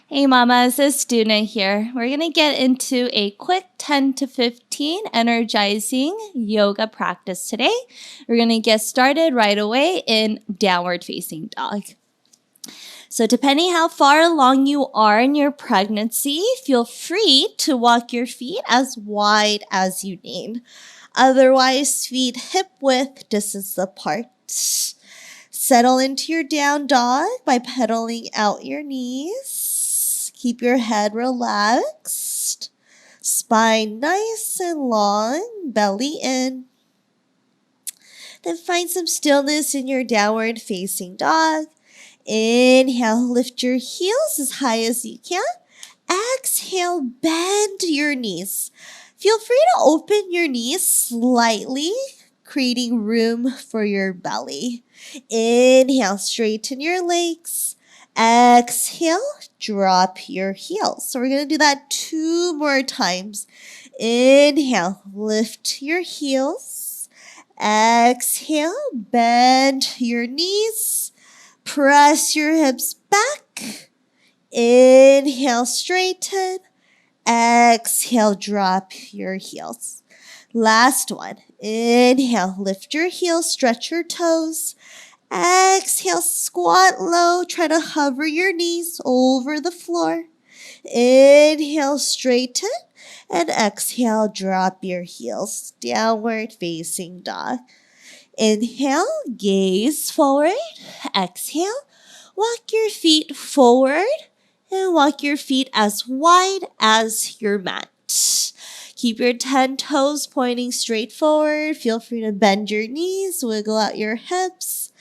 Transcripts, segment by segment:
Hey mamas, it's Doona here. We're going to get into a quick 10 to 15 energizing yoga practice today. We're going to get started right away in downward facing dog. So depending how far along you are in your pregnancy, feel free to walk your feet as wide as you need. Otherwise, feet hip width distance apart. Settle into your down dog by pedaling out your knees. Keep your head relaxed. Spine nice and long, belly in. Then find some stillness in your downward facing dog. Inhale, lift your heels as high as you can. Exhale, bend your knees. Feel free to open your knees slightly, creating room for your belly. Inhale, straighten your legs. Exhale, drop your heels. So we're going to do that 2 more times. Inhale, lift your heels. Exhale, bend your knees. Press your hips back. Inhale, straighten. Exhale, drop your heels. Last one. Inhale, lift your heels, stretch your toes. Exhale, squat low. Try to hover your knees over the floor. Inhale, straighten. And exhale, drop your heels. Downward facing dog. Inhale, gaze forward. Exhale, walk your feet forward. And walk your feet as wide as your mat. Keep your 10 toes pointing straight forward. Feel free to bend your knees, wiggle out your hips,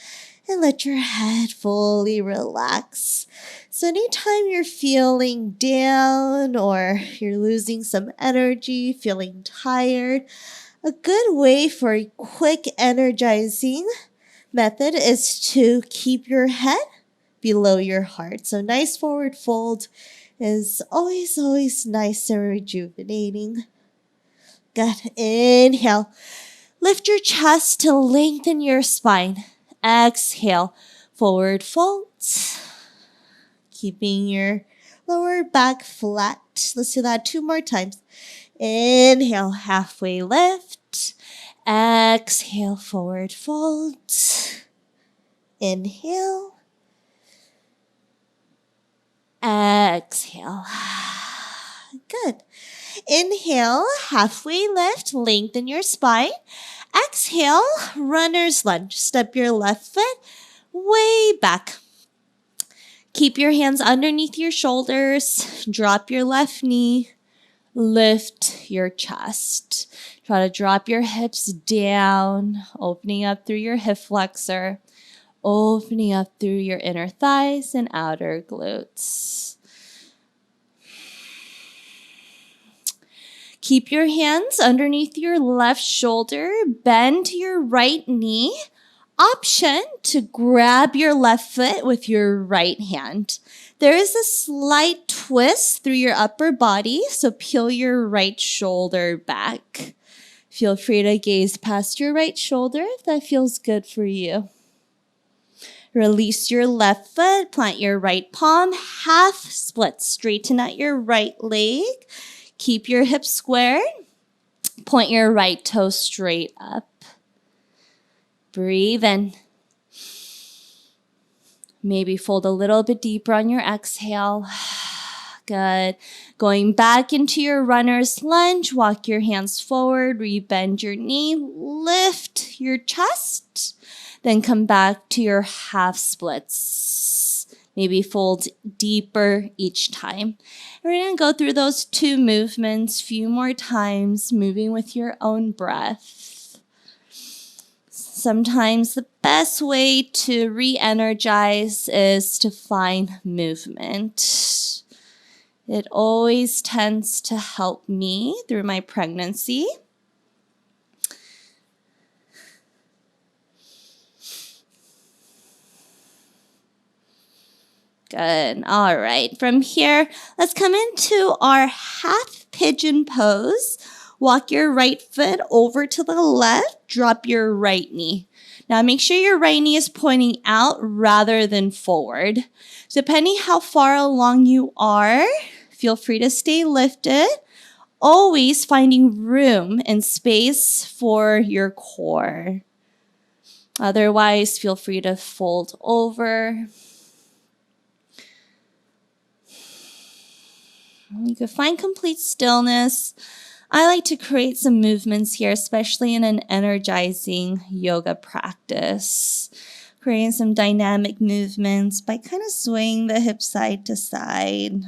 and let your head fully relax. So anytime you're feeling down or you're losing some energy, feeling tired, a good way for a quick energizing method is to keep your head below your heart. So nice forward fold is always nice and rejuvenating. Good. Inhale. Lift your chest to lengthen your spine. Exhale. Forward fold. Keeping your lower back flat. Let's do that 2 more times. Inhale. Halfway lift. Exhale. Forward fold. Inhale. Exhale. Good. Inhale, halfway lift, lengthen your spine. Exhale, runner's lunge. Step your left foot way back. Keep your hands underneath your shoulders. Drop your left knee. Lift your chest. Try to drop your hips down, opening up through your hip flexor. Opening up through your inner thighs and outer glutes. Keep your hands underneath your left shoulder. Bend to your right knee. Option to grab your left foot with your right hand. There is a slight twist through your upper body, so peel your right shoulder back. Feel free to gaze past your right shoulder if that feels good for you. Release your left foot, plant your right palm, half split, straighten out your right leg. Keep your hips squared. Point your right toe straight up. Breathe in. Maybe fold a little bit deeper on your exhale. Good. Going back into your runner's lunge, walk your hands forward, rebend your knee, lift your chest. Then come back to your half splits. Maybe fold deeper each time. We're going to go through those 2 movements a few more times, moving with your own breath. Sometimes the best way to re-energize is to find movement. It always tends to help me through my pregnancy. Good. All right. From here, let's come into our half pigeon pose. Walk your right foot over to the left. Drop your right knee. Now make sure your right knee is pointing out rather than forward. Depending how far along you are, feel free to stay lifted, always finding room and space for your core. Otherwise, feel free to fold over. You can find complete stillness. I like to create some movements here, especially in an energizing yoga practice. Creating some dynamic movements by kind of swaying the hips side to side.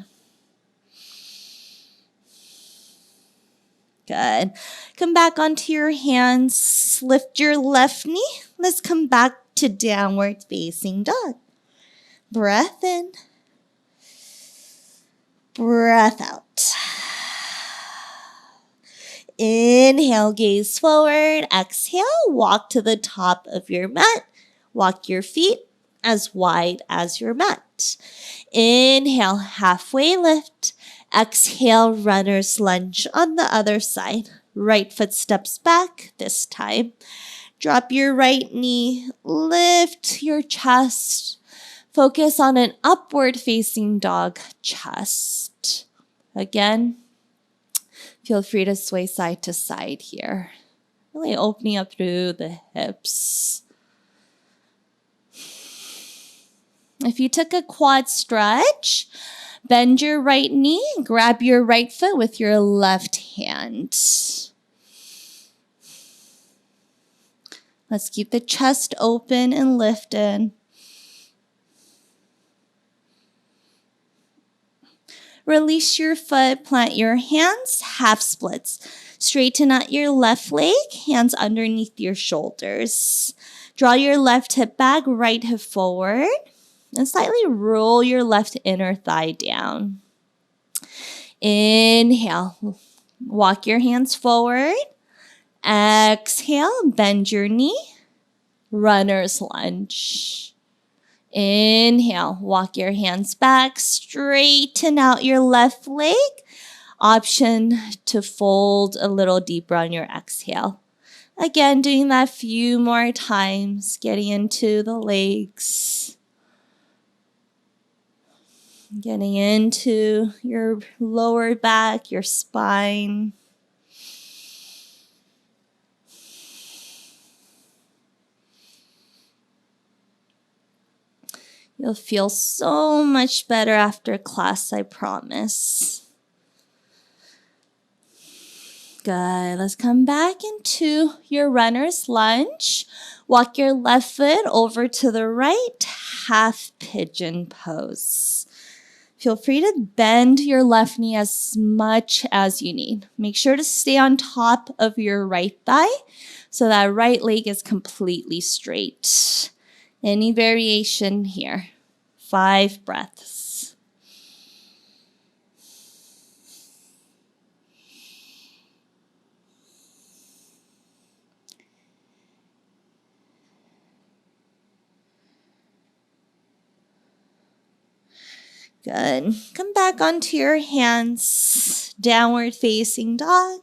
Good. Come back onto your hands. Lift your left knee. Let's come back to downward facing dog. Breath in. Breath out. Inhale, gaze forward. Exhale, walk to the top of your mat. Walk your feet as wide as your mat. Inhale, halfway lift. Exhale, runner's lunge on the other side. Right foot steps back this time. Drop your right knee. Lift your chest. Focus on an upward facing dog chest. Again, feel free to sway side to side here. Really opening up through the hips. If you took a quad stretch, bend your right knee, grab your right foot with your left hand. Let's keep the chest open and lifted. Release your foot, plant your hands, half splits. Straighten out your left leg, hands underneath your shoulders. Draw your left hip back, right hip forward. And slightly roll your left inner thigh down. Inhale. Walk your hands forward. Exhale. Bend your knee. Runner's lunge. Inhale. Walk your hands back. Straighten out your left leg. Option to fold a little deeper on your exhale. Again, doing that a few more times. Getting into the legs. Getting into your lower back, your spine. You'll feel so much better after class, I promise. Good. Let's come back into your runner's lunge. Walk your left foot over to the right, half pigeon pose. Feel free to bend your left knee as much as you need. Make sure to stay on top of your right thigh so that right leg is completely straight. Any variation here. 5 breaths. Good. Come back onto your hands. Downward facing dog.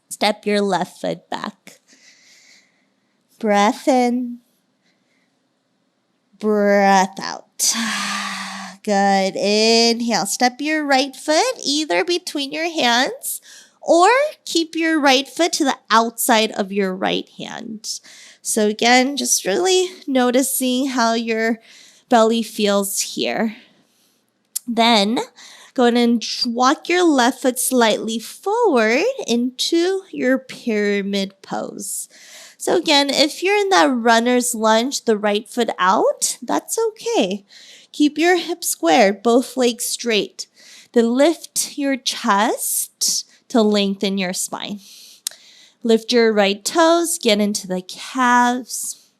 Step your left foot back. Breath in. Breath out. Good. Inhale. Step your right foot either between your hands or keep your right foot to the outside of your right hand. So again, just really noticing how your belly feels here. Then go ahead and walk your left foot slightly forward into your pyramid pose. So again, if you're in that runner's lunge, the right foot out, that's okay. Keep your hips squared, both legs straight. Then lift your chest to lengthen your spine. Lift your right toes, get into the calves.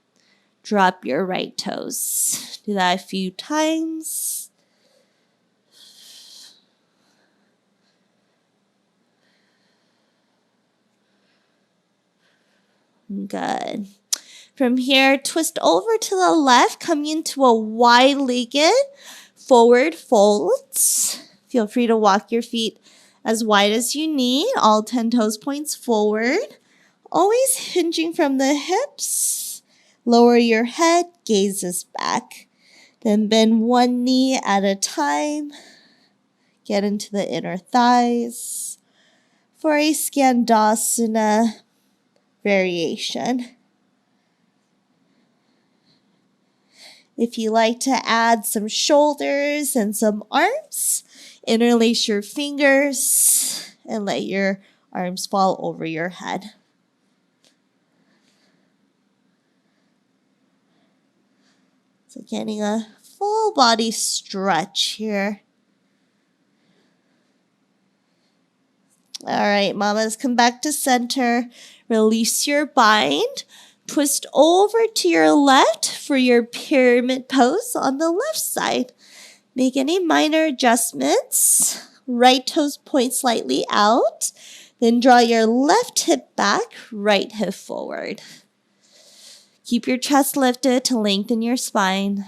Drop your right toes. Do that a few times. Good. From here, twist over to the left, coming into a wide-legged forward fold. Feel free to walk your feet as wide as you need, all 10 toes points forward. Always hinging from the hips. Lower your head, gazes back. Then bend one knee at a time. Get into the inner thighs for a Skandasana variation. If you like to add some shoulders and some arms, interlace your fingers and let your arms fall over your head. So getting a full body stretch here. All right, mamas, come back to center. Release your bind. Twist over to your left for your pyramid pose on the left side. Make any minor adjustments. Right toes point slightly out. Then draw your left hip back, right hip forward. Keep your chest lifted to lengthen your spine.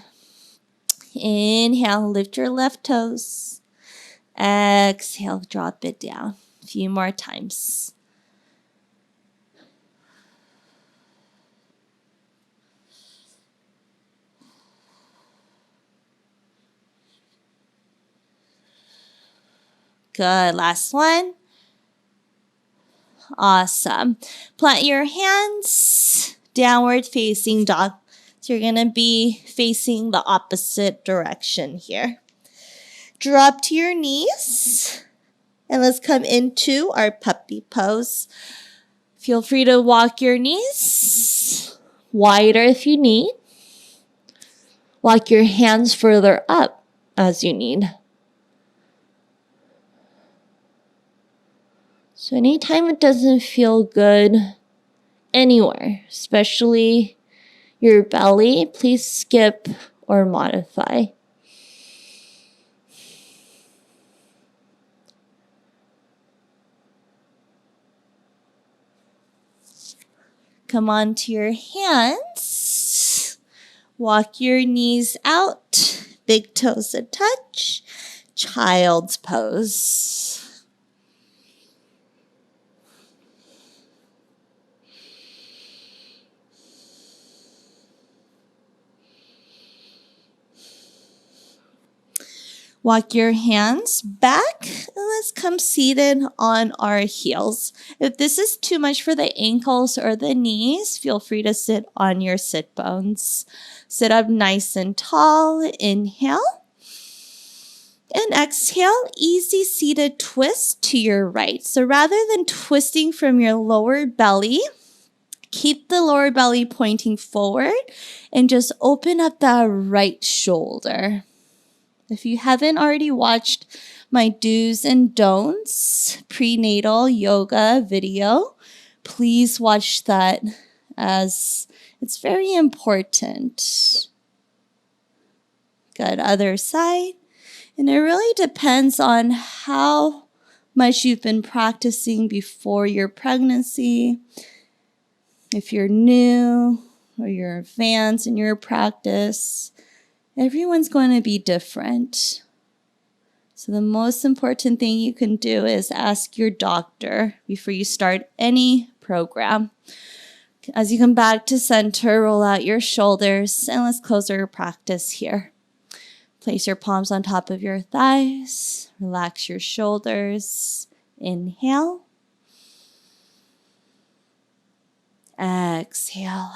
Inhale, lift your left toes. Exhale, drop it down. A few more times. Good. Last one. Awesome. Plant your hands downward facing dog. So you're going to be facing the opposite direction here. Drop to your knees. And let's come into our puppy pose. Feel free to walk your knees wider if you need. Walk your hands further up as you need. So anytime it doesn't feel good anywhere, especially your belly, please skip or modify. Come onto your hands. Walk your knees out. Big toes a touch. Child's pose. Walk your hands back and let's come seated on our heels. If this is too much for the ankles or the knees, feel free to sit on your sit bones. Sit up nice and tall. Inhale. And exhale, easy seated twist to your right. So rather than twisting from your lower belly, keep the lower belly pointing forward and just open up that right shoulder. If you haven't already watched my do's and don'ts prenatal yoga video, please watch that as it's very important. Good, other side. And it really depends on how much you've been practicing before your pregnancy. If you're new or you're advanced in your practice, everyone's going to be different. So the most important thing you can do is ask your doctor before you start any program. As you come back to center, roll out your shoulders, and let's close our practice here. Place your palms on top of your thighs. Relax your shoulders. Inhale. Exhale.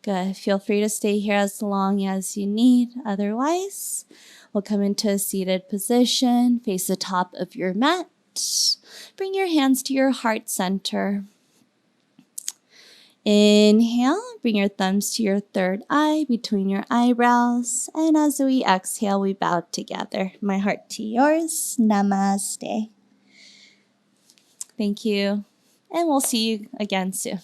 Good. Feel free to stay here as long as you need. Otherwise, we'll come into a seated position. Face the top of your mat. Bring your hands to your heart center. Inhale. Bring your thumbs to your third eye between your eyebrows. And as we exhale, we bow together. My heart to yours. Namaste. Thank you. And we'll see you again soon.